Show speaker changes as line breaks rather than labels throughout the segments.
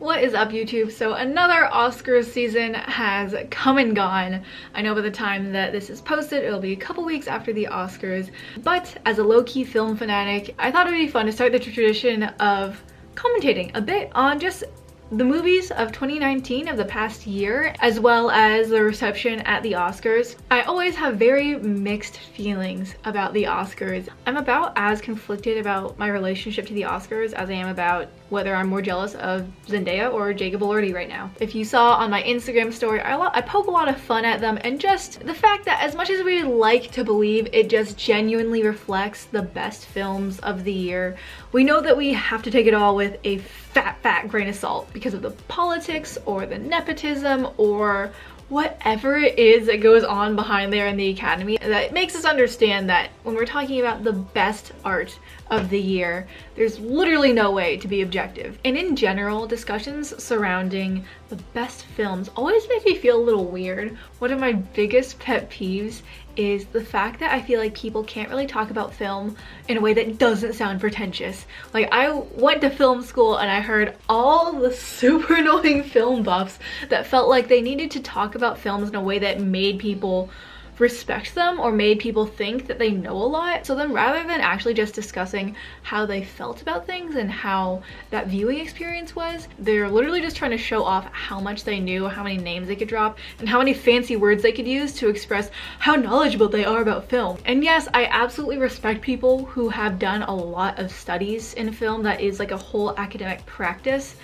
What is up, YouTube? So another Oscars season has come and gone. I know by the time that this is posted, it'll be a couple weeks after the Oscars, but as a low-key film fanatic, I thought it would be fun to start the tradition of commentating a bit on just the movies of 2019, of the past year, as well as the reception at the Oscars. I always have very mixed feelings about the Oscars. I'm about as conflicted about my relationship to the Oscars as I am about whether I'm more jealous of Zendaya or Jacob Elordi right now. If you saw on my Instagram story, I poke a lot of fun at them, and just the fact that as much as we like to believe it just genuinely reflects the best films of the year, we know that we have to take it all with a fat grain of salt because of the politics or the nepotism or whatever it is that goes on behind there in the Academy that makes us understand that when we're talking about the best art of the year, there's literally no way to be objective. And in general, discussions surrounding the best films always make me feel a little weird. One of my biggest pet peeves is the fact that I feel like people can't really talk about film in a way that doesn't sound pretentious. Like, I went to film school and I heard all the super annoying film buffs that felt like they needed to talk about films in a way that made people respect them or made people think that they know a lot. So then rather than actually just discussing how they felt about things and how that viewing experience was, they're literally just trying to show off how much they knew, how many names they could drop, and how many fancy words they could use to express how knowledgeable they are about film. And yes, I absolutely respect people who have done a lot of studies in film. That is like a whole academic practice.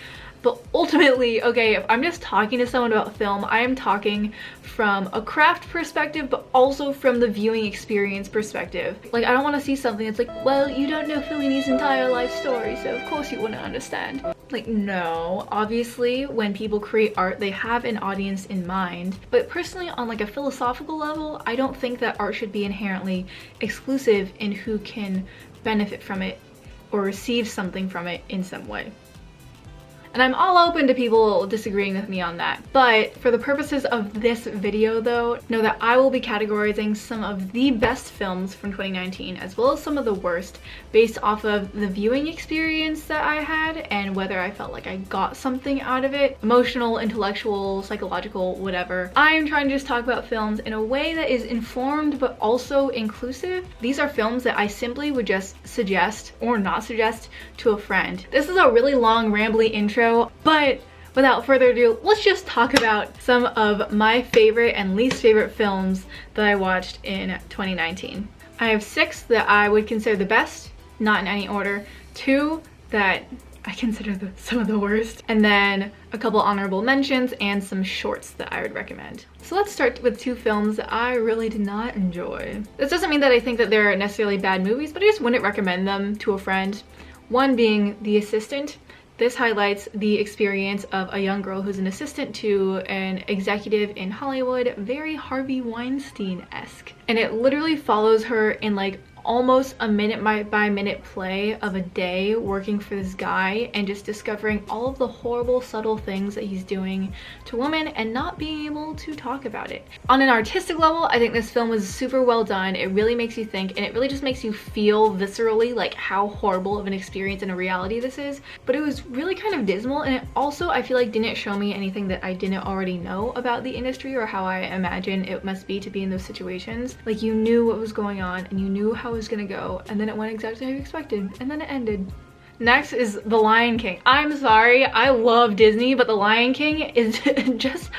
But ultimately, okay, if I'm just talking to someone about film, I am talking from a craft perspective, but also from the viewing experience perspective. Like, I don't want to see something that's like, well, you don't know Fellini's entire life story, so of course you wouldn't understand. Like, no, obviously when people create art, they have an audience in mind. But personally, on like a philosophical level, I don't think that art should be inherently exclusive in who can benefit from it or receive something from it in some way. And I'm all open to people disagreeing with me on that. But for the purposes of this video though, know that I will be categorizing some of the best films from 2019 as well as some of the worst based off of the viewing experience that I had and whether I felt like I got something out of it. Emotional, intellectual, psychological, whatever. I am trying to just talk about films in a way that is informed but also inclusive. These are films that I simply would just suggest or not suggest to a friend. This is a really long rambly intro, but without further ado, let's just talk about some of my favorite and least favorite films that I watched in 2019. I have 6 that I would consider the best, not in any order, 2 that I consider some of the worst, and then a couple honorable mentions and some shorts that I would recommend. So let's start with 2 films that I really did not enjoy. This doesn't mean that I think that they're necessarily bad movies, but I just wouldn't recommend them to a friend. One being The Assistant. This highlights the experience of a young girl who's an assistant to an executive in Hollywood, very Harvey Weinstein-esque. And it literally follows her in like almost a minute by minute play of a day working for this guy and just discovering all of the horrible subtle things that he's doing to women and not being able to talk about it. On an artistic level, I think this film was super well done. It really makes you think, and it really just makes you feel viscerally like how horrible of an experience and a reality this is. But it was really kind of dismal, and it also, I feel like, didn't show me anything that I didn't already know about the industry or how I imagine it must be to be in those situations. Like, you knew what was going on and you knew how it was gonna go, and then it went exactly how you expected, and then it ended. Next is The Lion King. I'm sorry, I love Disney, but The Lion King is just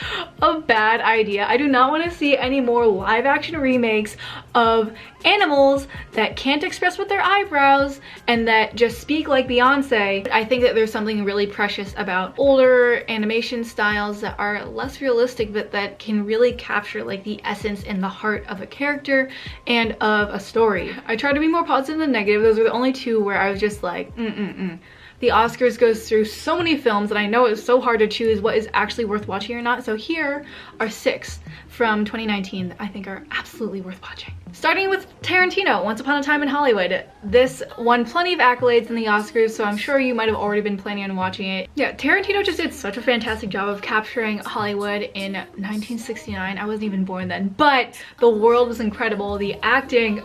a bad idea. I do not want to see any more live action remakes of animals that can't express with their eyebrows and that just speak like Beyonce. I think that there's something really precious about older animation styles that are less realistic but that can really capture like the essence and the heart of a character and of a story. I try to be more positive than negative. Those are the only 2 where I was just like, The Oscars goes through so many films and I know it's so hard to choose what is actually worth watching or not. So here are 6 from 2019 that I think are absolutely worth watching. Starting with Tarantino, Once Upon a Time in Hollywood. This won plenty of accolades in the Oscars, so I'm sure you might have already been planning on watching it. Yeah, Tarantino just did such a fantastic job of capturing Hollywood in 1969. I wasn't even born then, but the world was incredible. The acting,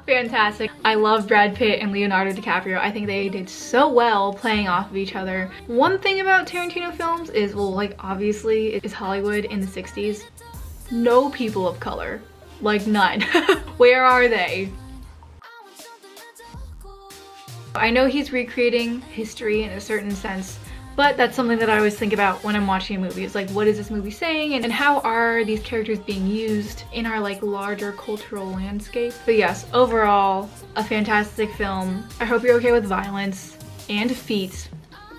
fantastic. I love Brad Pitt and Leonardo DiCaprio. I think they did so well playing off of each other. One thing about Tarantino films is, well, like obviously it's Hollywood in the 60s. No people of color. Like none. Where are they? I know he's recreating history in a certain sense, but that's something that I always think about when I'm watching a movie. It's like, what is this movie saying? And how are these characters being used in our like larger cultural landscape? But yes, overall, a fantastic film. I hope you're okay with violence and feet,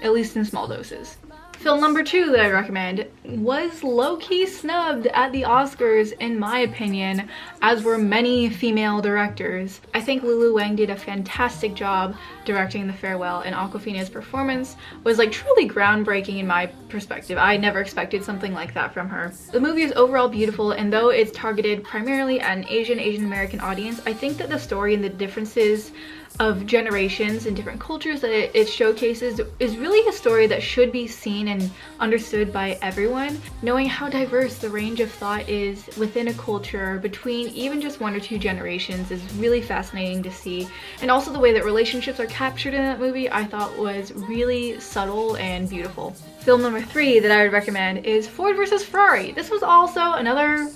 at least in small doses. Film number 2 that I recommend was low-key snubbed at the Oscars in my opinion, as were many female directors. I think Lulu Wang did a fantastic job directing The Farewell, and Awkwafina's performance was like truly groundbreaking in my perspective. I never expected something like that from her. The movie is overall beautiful, and though it's targeted primarily at an Asian American audience, I think that the story and the differences of generations and different cultures that it showcases is really a story that should be seen and understood by everyone. Knowing how diverse the range of thought is within a culture between even just 1 or 2 generations is really fascinating to see. And also the way that relationships are captured in that movie I thought was really subtle and beautiful. Film number 3 that I would recommend is Ford vs. Ferrari. This was also another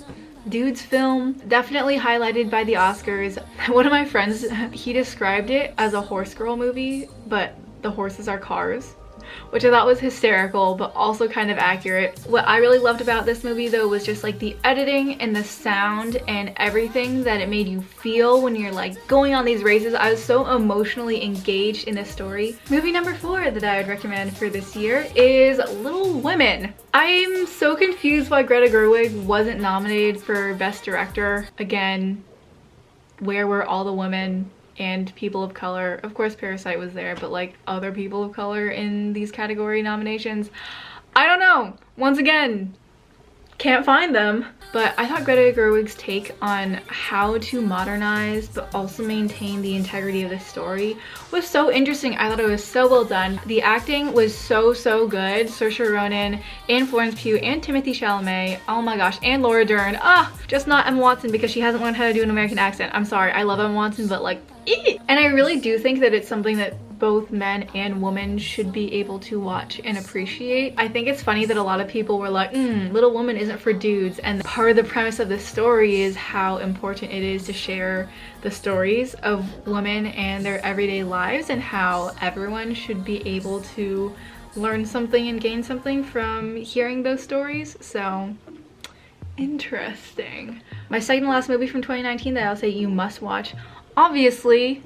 dude's film, definitely highlighted by the Oscars. One of my friends, he described it as a horse girl movie, but the horses are cars, which I thought was hysterical, but also kind of accurate. What I really loved about this movie though was just like the editing and the sound and everything that it made you feel when you're like going on these races. I was so emotionally engaged in this story. Movie number 4 that I would recommend for this year is Little Women. I'm so confused why Greta Gerwig wasn't nominated for Best Director. Again, where were all the women and people of color? Of course Parasite was there, but like other people of color in these category nominations, I don't know. Once again, can't find them. But I thought Greta Gerwig's take on how to modernize but also maintain the integrity of the story was so interesting. I thought it was so well done. The acting was so good. Saoirse Ronan and Florence Pugh and Timothée Chalamet, oh my gosh, and Laura Dern. Just not Emma Watson because she hasn't learned how to do an American accent. I'm sorry, I love Emma Watson, but like, and I really do think that it's something that both men and women should be able to watch and appreciate. I think it's funny that a lot of people were like, Little Women isn't for dudes, and part of the premise of this story is how important it is to share the stories of women and their everyday lives, and how everyone should be able to learn something and gain something from hearing those stories. So interesting. My second to last movie from 2019 that I'll say you must watch, obviously,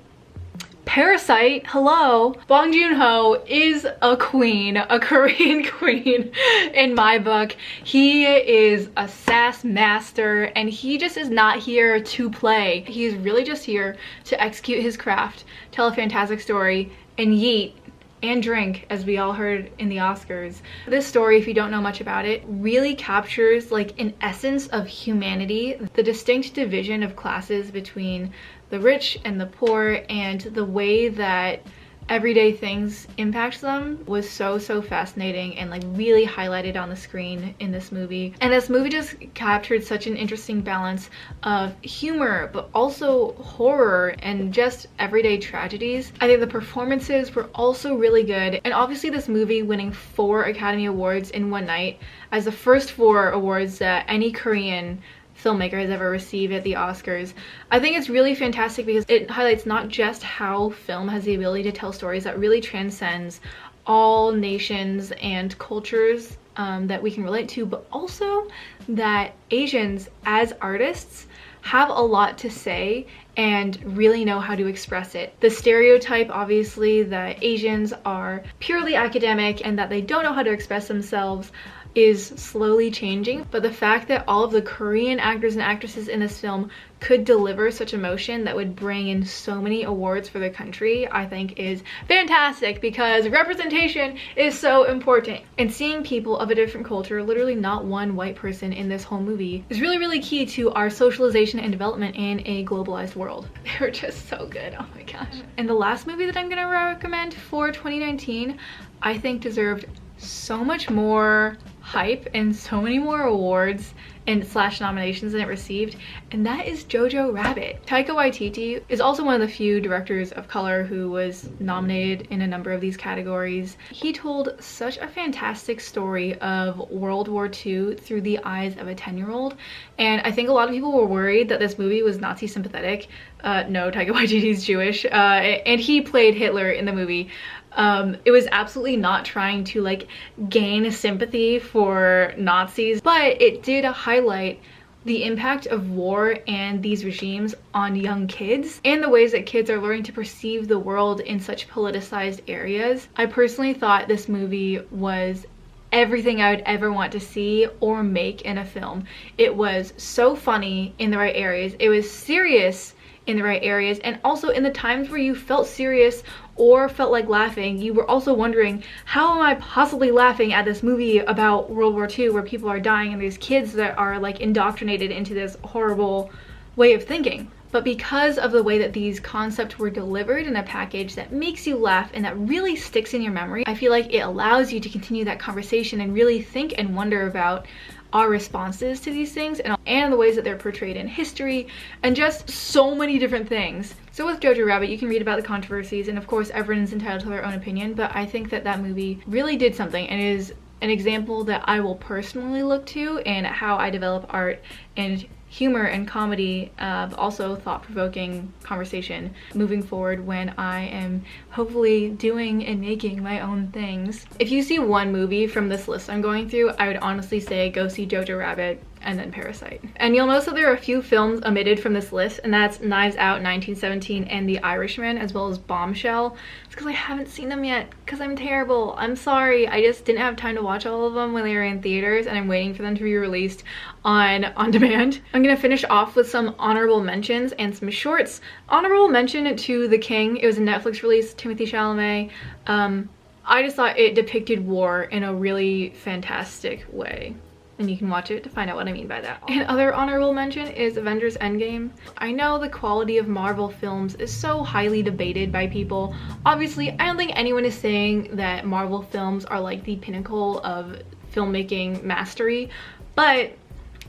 Parasite. Hello. Bong Joon-ho is a queen, a Korean queen in my book. He is a sass master, and he just is not here to play. He's really just here to execute his craft, tell a fantastic story, and yeet and drink, as we all heard in the Oscars. This story, if you don't know much about it, really captures like an essence of humanity, the distinct division of classes between the rich and the poor, and the way that everyday things impact them was so fascinating and like really highlighted on the screen in this movie. And this movie just captured such an interesting balance of humor but also horror and just everyday tragedies. I think the performances were also really good, and obviously this movie winning 4 Academy Awards in one night as the first 4 awards that any Korean filmmaker has ever received at the Oscars. I think it's really fantastic because it highlights not just how film has the ability to tell stories that really transcends all nations and cultures that we can relate to, but also that Asians as artists have a lot to say and really know how to express it. The stereotype, obviously, that Asians are purely academic and that they don't know how to express themselves is slowly changing, but the fact that all of the Korean actors and actresses in this film could deliver such emotion that would bring in so many awards for their country, I think is fantastic, because representation is so important. And seeing people of a different culture, literally not one white person in this whole movie, is really key to our socialization and development in a globalized world. They were just so good, oh my gosh. And the last movie that I'm gonna recommend for 2019, I think deserved so much more hype and so many more awards and slash nominations than it received, and that is Jojo Rabbit. Taika Waititi is also one of the few directors of color who was nominated in a number of these categories. He told such a fantastic story of World War II through the eyes of a 10-year-old, and I think a lot of people were worried that this movie was Nazi sympathetic. No, Taika Waititi is Jewish, and he played Hitler in the movie. It was absolutely not trying to like gain sympathy for Nazis, but it did highlight the impact of war and these regimes on young kids and the ways that kids are learning to perceive the world in such politicized areas. I personally thought this movie was everything I would ever want to see or make in a film. It was so funny in the right areas. It was serious in the right areas, and also in the times where you felt serious or felt like laughing, you were also wondering, how am I possibly laughing at this movie about World War II where people are dying and there's kids that are like indoctrinated into this horrible way of thinking? But because of the way that these concepts were delivered in a package that makes you laugh and that really sticks in your memory, I feel like it allows you to continue that conversation and really think and wonder about our responses to these things and the ways that they're portrayed in history and just so many different things. So with Jojo Rabbit, you can read about the controversies, and of course everyone's entitled to their own opinion, but I think that that movie really did something and is an example that I will personally look to in how I develop art and humor and comedy, also thought-provoking conversation moving forward when I am hopefully doing and making my own things. If you see one movie from this list I'm going through, I would honestly say go see Jojo Rabbit and then Parasite. And you'll notice that there are a few films omitted from this list, and that's Knives Out 1917 and The Irishman, as well as Bombshell. It's because I haven't seen them yet because I'm terrible. I'm sorry. I just didn't have time to watch all of them when they were in theaters, and I'm waiting for them to be released on demand. I'm gonna finish off with some honorable mentions and some shorts. Honorable mention to The King. It was a Netflix release, Timothy Chalamet. I just thought it depicted war in a really fantastic way, and you can watch it to find out what I mean by that. And other honorable mention is Avengers Endgame. I know the quality of Marvel films is so highly debated by people. Obviously, I don't think anyone is saying that Marvel films are like the pinnacle of filmmaking mastery, but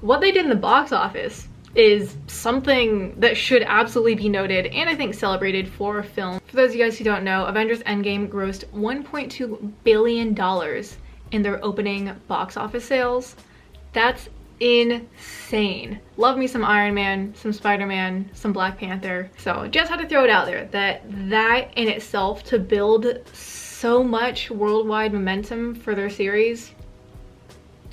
what they did in the box office is something that should absolutely be noted and I think celebrated for a film. For those of you guys who don't know, Avengers Endgame grossed $1.2 billion in their opening box office sales. That's insane. Love me some Iron Man, some Spider-Man, some Black Panther. So just had to throw it out there that in itself, to build so much worldwide momentum for their series,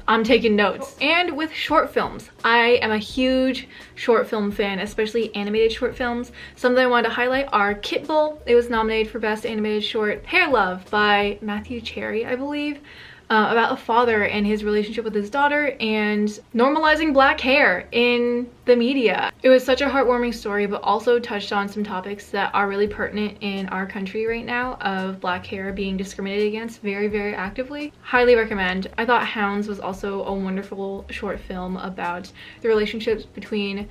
I'm taking notes. And with short films, I am a huge short film fan, especially animated short films. Something I wanted to highlight are Kit Bull. It was nominated for Best Animated Short. Hair Love by Matthew Cherry, I believe. About a father and his relationship with his daughter and normalizing black hair in the media. It was such a heartwarming story, but also touched on some topics that are really pertinent in our country right now, of black hair being discriminated against very, very actively. Highly recommend. I thought Hounds was also a wonderful short film about the relationships between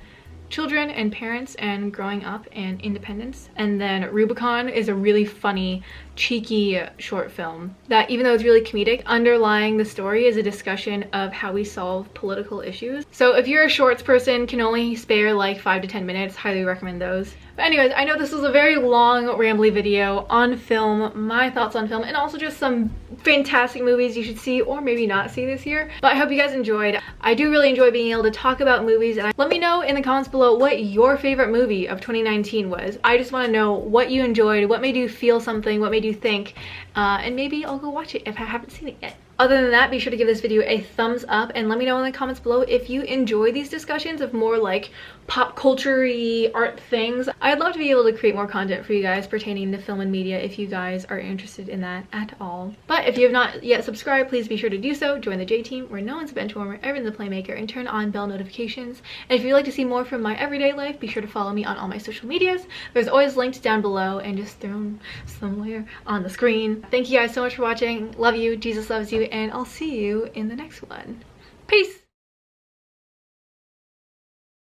children and parents and growing up and independence. And then Rubicon is a really funny, cheeky short film that, even though it's really comedic, underlying the story is a discussion of how we solve political issues. So if you're a shorts person, can only spare like 5 to 10 minutes, highly recommend those. But anyways, I know this was a very long, rambly video on film, my thoughts on film, and also just some fantastic movies you should see or maybe not see this year. But I hope you guys enjoyed. I do really enjoy being able to talk about movies, and let me know in the comments below what your favorite movie of 2019 was. I just want to know what you enjoyed, what made you feel something, what made you think, and maybe I'll go watch it if I haven't seen it yet. Other than that, be sure to give this video a thumbs up and let me know in the comments below if you enjoy these discussions of more like pop culture-y art things. I'd love to be able to create more content for you guys pertaining to film and media if you guys are interested in that at all. But if you have not yet subscribed, please be sure to do so. Join the J team where no one's a bench warmer, everyone's a playmaker, and turn on bell notifications. And if you'd like to see more from my everyday life, be sure to follow me on all my social medias. There's always linked down below and just thrown somewhere on the screen. Thank you guys so much for watching. Love you, Jesus loves you, and I'll see you in the next one. Peace!